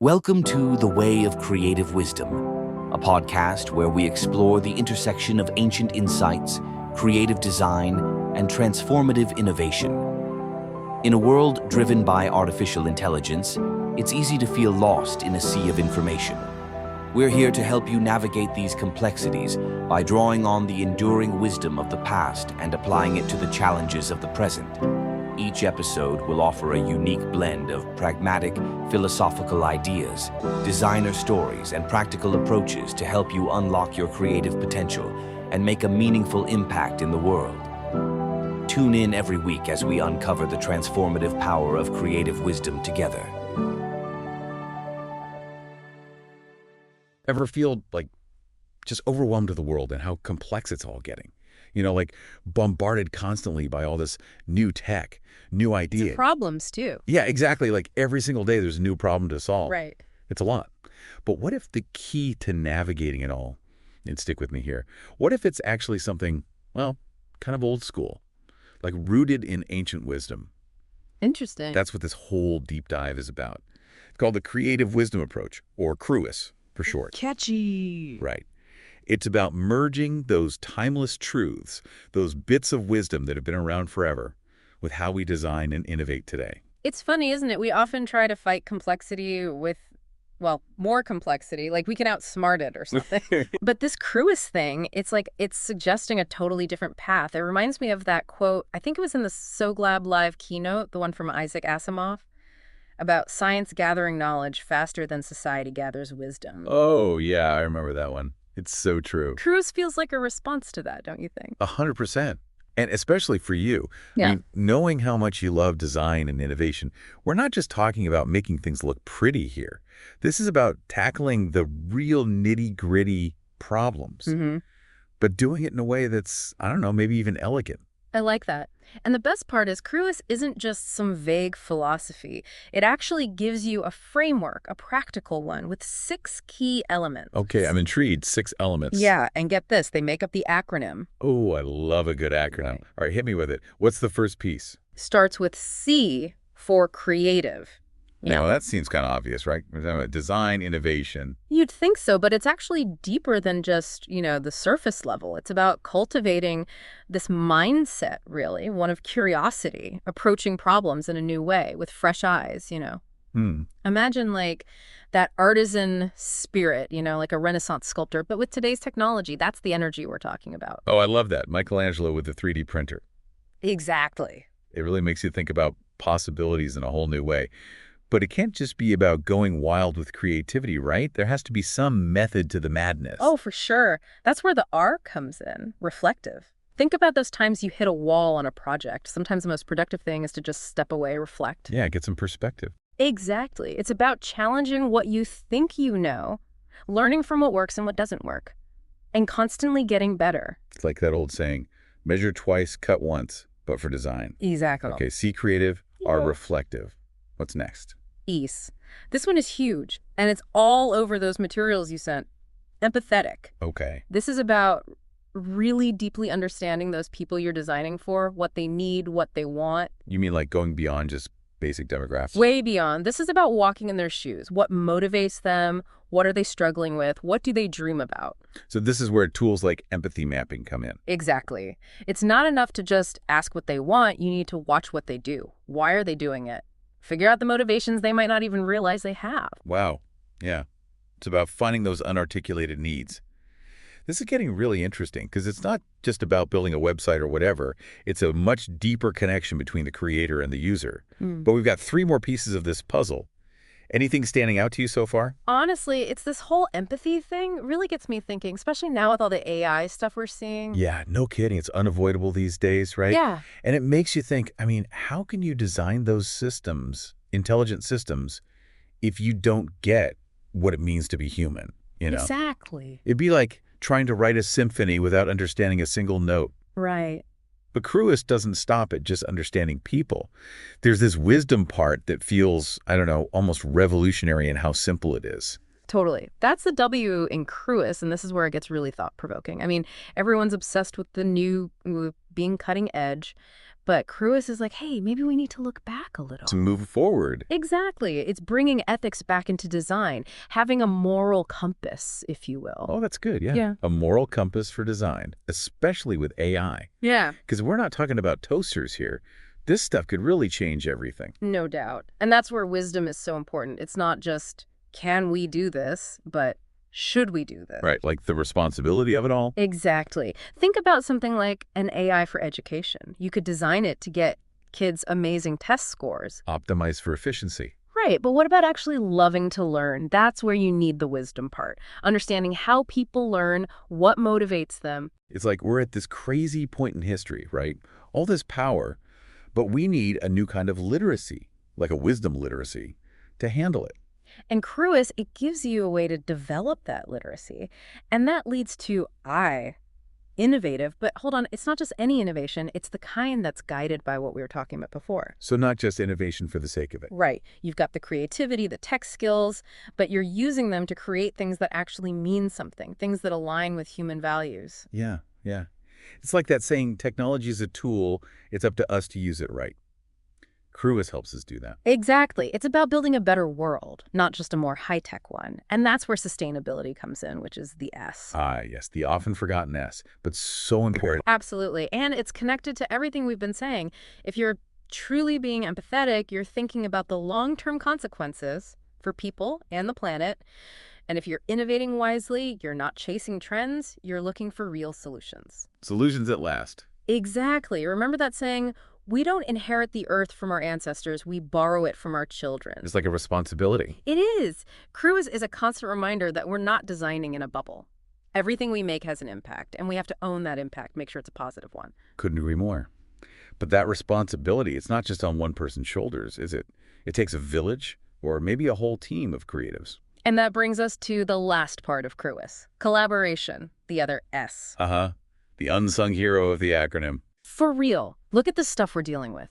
Welcome to The Way of Creative Wisdom, a podcast where we explore the intersection of ancient insights, creative design, and transformative innovation. In a world driven by artificial intelligence, it's easy to feel lost in a sea of information. We're here to help you navigate these complexities by drawing on the enduring wisdom of the past and applying it to the challenges of the present. Each episode will offer a unique blend of pragmatic, philosophical ideas, designer stories, and practical approaches to help you unlock your creative potential and make a meaningful impact in the world. Tune in every week as we uncover the transformative power of creative wisdom together. Ever feel like just overwhelmed with the world and how complex it's all getting? Like bombarded constantly by all this new tech, new ideas. It's problems too. Yeah, exactly. Like every single day there's a new problem to solve. Right. It's a lot. But what if the key to navigating it all, and stick with me here, what if it's actually something, well, kind of old school, like rooted in ancient wisdom? Interesting. That's what this whole deep dive is about. It's called the creative wisdom approach, or CRUIS for short. Catchy. Right. It's about merging those timeless truths, those bits of wisdom that have been around forever, with how we design and innovate today. It's funny, isn't it? We often try to fight complexity with, well, more complexity, like we can outsmart it or something. But this CRUIS thing, it's like it's suggesting a totally different path. It reminds me of that quote, I think it was in the SOGLAB Live keynote, the one from Isaac Asimov, about science gathering knowledge faster than society gathers wisdom. Oh, yeah, I remember that one. It's so true. CRUIS feels like a response to that, don't you think? 100%. And especially for you. Yeah. I mean, knowing how much you love design and innovation, we're not just talking about making things look pretty here. This is about tackling the real nitty-gritty problems, but doing it in a way that's, I don't know, maybe even elegant. I like that. And the best part is CRUIS isn't just some vague philosophy. It actually gives you a framework, a practical one, with 6 key elements. Okay, I'm intrigued. 6 elements. Yeah, and get this, they make up the acronym. Oh, I love a good acronym. Right. All right, hit me with it. What's the first piece? Starts with C for creative. Yeah, well, that seems kind of obvious, right? We're talking about design, innovation. You'd think so, but it's actually deeper than just, the surface level. It's about cultivating this mindset, really, one of curiosity, approaching problems in a new way with fresh eyes, Imagine like that artisan spirit, like a Renaissance sculptor, but with today's technology, that's the energy we're talking about. Oh, I love that. Michelangelo with the 3D printer. Exactly. It really makes you think about possibilities in a whole new way. But it can't just be about going wild with creativity, right? There has to be some method to the madness. Oh, for sure. That's where the R comes in, reflective. Think about those times you hit a wall on a project. Sometimes the most productive thing is to just step away, reflect. Yeah, get some perspective. Exactly. It's about challenging what you think you know, learning from what works and what doesn't work, and constantly getting better. It's like that old saying, measure twice, cut once, but for design. Exactly. Okay, C, creative, R, reflective. What's next? Ease. This one is huge, and it's all over those materials you sent. Empathetic. Okay. This is about really deeply understanding those people you're designing for, what they need, what they want. You mean like going beyond just basic demographics? Way beyond. This is about walking in their shoes. What motivates them? What are they struggling with? What do they dream about? So this is where tools like empathy mapping come in. Exactly. It's not enough to just ask what they want. You need to watch what they do. Why are they doing it? Figure out the motivations they might not even realize they have. Wow. Yeah. It's about finding those unarticulated needs. This is getting really interesting because it's not just about building a website or whatever. It's a much deeper connection between the creator and the user. But we've got 3 more pieces of this puzzle. Anything standing out to you so far? Honestly, it's this whole empathy thing really gets me thinking, especially now with all the AI stuff we're seeing. Yeah, no kidding. It's unavoidable these days, right? Yeah. And it makes you think, how can you design those systems, intelligent systems, if you don't get what it means to be human? Exactly. It'd be like trying to write a symphony without understanding a single note. Right. But CRUIS doesn't stop at just understanding people. There's this wisdom part that feels, I don't know, almost revolutionary in how simple it is. Totally. That's the W in CRUIS, and this is where it gets really thought-provoking. I mean, everyone's obsessed with the new, with being cutting edge, but CRUIS is like, hey, maybe we need to look back a little. To move forward. Exactly. It's bringing ethics back into design, having a moral compass, if you will. Oh, that's good, yeah. Yeah. A moral compass for design, especially with AI. Yeah. Because we're not talking about toasters here. This stuff could really change everything. No doubt. And that's where wisdom is so important. It's not just, can we do this, but should we do this? Right, like the responsibility of it all. Exactly. Think about something like an AI for education. You could design it to get kids amazing test scores. Optimize for efficiency. Right, but what about actually loving to learn? That's where you need the wisdom part. Understanding how people learn, what motivates them. It's like we're at this crazy point in history, right? All this power, but we need a new kind of literacy, like a wisdom literacy, to handle it. And CRUIS, it gives you a way to develop that literacy. And that leads to innovative. But hold on, it's not just any innovation. It's the kind that's guided by what we were talking about before. So not just innovation for the sake of it. Right. You've got the creativity, the tech skills, but you're using them to create things that actually mean something, things that align with human values. Yeah, yeah. It's like that saying, technology is a tool, it's up to us to use it right. CRUIS helps us do that. Exactly. It's about building a better world, not just a more high-tech one. And that's where sustainability comes in, which is the S. Ah, yes, the often forgotten S, but so important. Absolutely. And it's connected to everything we've been saying. If you're truly being empathetic, you're thinking about the long-term consequences for people and the planet. And if you're innovating wisely, you're not chasing trends, you're looking for real solutions. Solutions at last. Exactly. Remember that saying, we don't inherit the earth from our ancestors, we borrow it from our children. It's like a responsibility. It is. CRUIS is a constant reminder that we're not designing in a bubble. Everything we make has an impact, and we have to own that impact, make sure it's a positive one. Couldn't agree more. But that responsibility, it's not just on one person's shoulders, is it? It takes a village or maybe a whole team of creatives. And that brings us to the last part of CRUIS, collaboration, the other S. Uh-huh. The unsung hero of the acronym. For real, look at the stuff we're dealing with.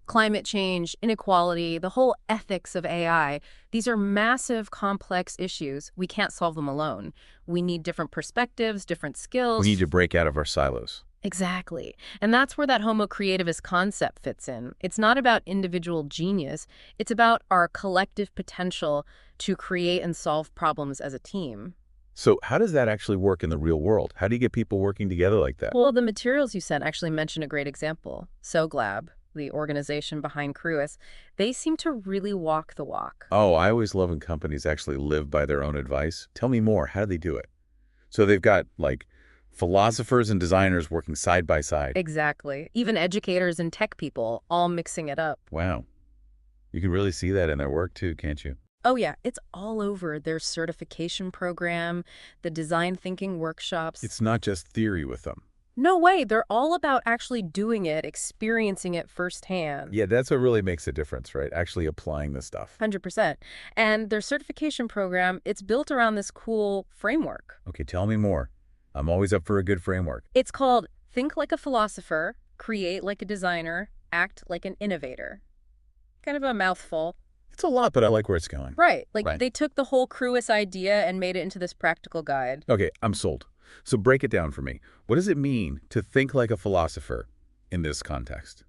Climate change, inequality, the whole ethics of AI. These are massive, complex issues. We can't solve them alone. We need different perspectives, different skills. We need to break out of our silos. Exactly. And that's where that Homo creativus concept fits in. It's not about individual genius. It's about our collective potential to create and solve problems as a team. So how does that actually work in the real world? How do you get people working together like that? Well, the materials you sent actually mention a great example. SOGLAB, the organization behind CRUIS, they seem to really walk the walk. Oh, I always love when companies actually live by their own advice. Tell me more. How do they do it? So they've got, like, philosophers and designers working side by side. Exactly. Even educators and tech people all mixing it up. Wow. You can really see that in their work, too, can't you? Oh, yeah. It's all over their certification program, the design thinking workshops. It's not just theory with them. No way. They're all about actually doing it, experiencing it firsthand. Yeah, that's what really makes a difference, right? Actually applying this stuff. 100%. And their certification program, it's built around this cool framework. Okay, tell me more. I'm always up for a good framework. It's called Think Like a Philosopher, Create Like a Designer, Act Like an Innovator. Kind of a mouthful. It's a lot, but I like where it's going. Right. Like Right. They took the whole CRUIS idea and made it into this practical guide. Okay, I'm sold. So break it down for me. What does it mean to think like a philosopher in this context?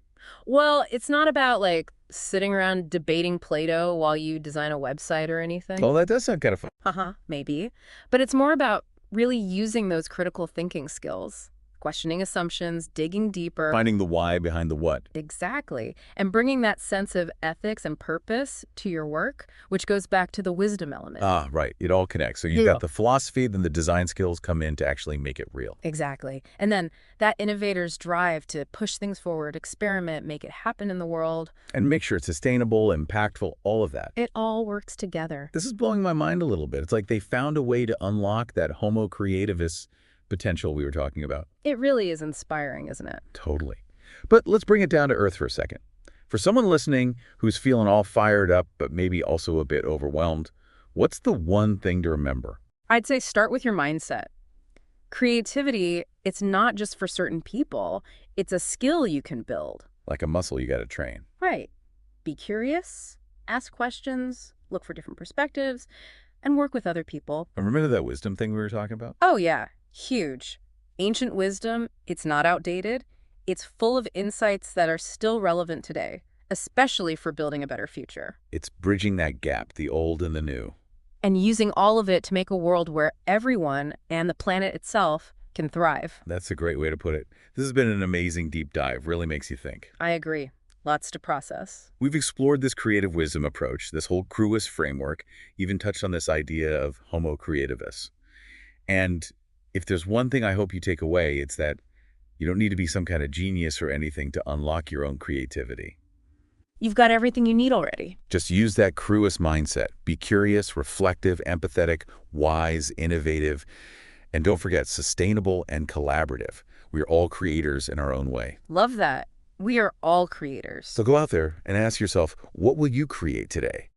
Well, it's not about like sitting around debating Plato while you design a website or anything. Oh, that does sound kind of fun. Maybe. But it's more about really using those critical thinking skills. Questioning assumptions, digging deeper. Finding the why behind the what. Exactly. And bringing that sense of ethics and purpose to your work, which goes back to the wisdom element. Ah, right. It all connects. So you've got the philosophy, then the design skills come in to actually make it real. Exactly. And then that innovator's drive to push things forward, experiment, make it happen in the world. And make sure it's sustainable, impactful, all of that. It all works together. This is blowing my mind a little bit. It's like they found a way to unlock that Homo creativus potential we were talking about. It really is inspiring, isn't it? Totally. But let's bring it down to earth for a second. For someone listening who's feeling all fired up, but maybe also a bit overwhelmed, what's the one thing to remember? I'd say start with your mindset. Creativity, it's not just for certain people. It's a skill you can build. Like a muscle you got to train. Right. Be curious, ask questions, look for different perspectives, and work with other people. And remember that wisdom thing we were talking about? Oh yeah, huge. Ancient wisdom, it's not outdated. It's full of insights that are still relevant today, especially for building a better future. It's bridging that gap, the old and the new. And using all of it to make a world where everyone and the planet itself can thrive. That's a great way to put it. This has been an amazing deep dive. Really makes you think. I agree. Lots to process. We've explored this creative wisdom approach, this whole CRUIS framework, even touched on this idea of homo creativus. And if there's one thing I hope you take away, it's that you don't need to be some kind of genius or anything to unlock your own creativity. You've got everything you need already. Just use that CRUIS mindset. Be curious, reflective, empathetic, wise, innovative, and don't forget, sustainable and collaborative. We're all creators in our own way. Love that. We are all creators. So go out there and ask yourself, what will you create today?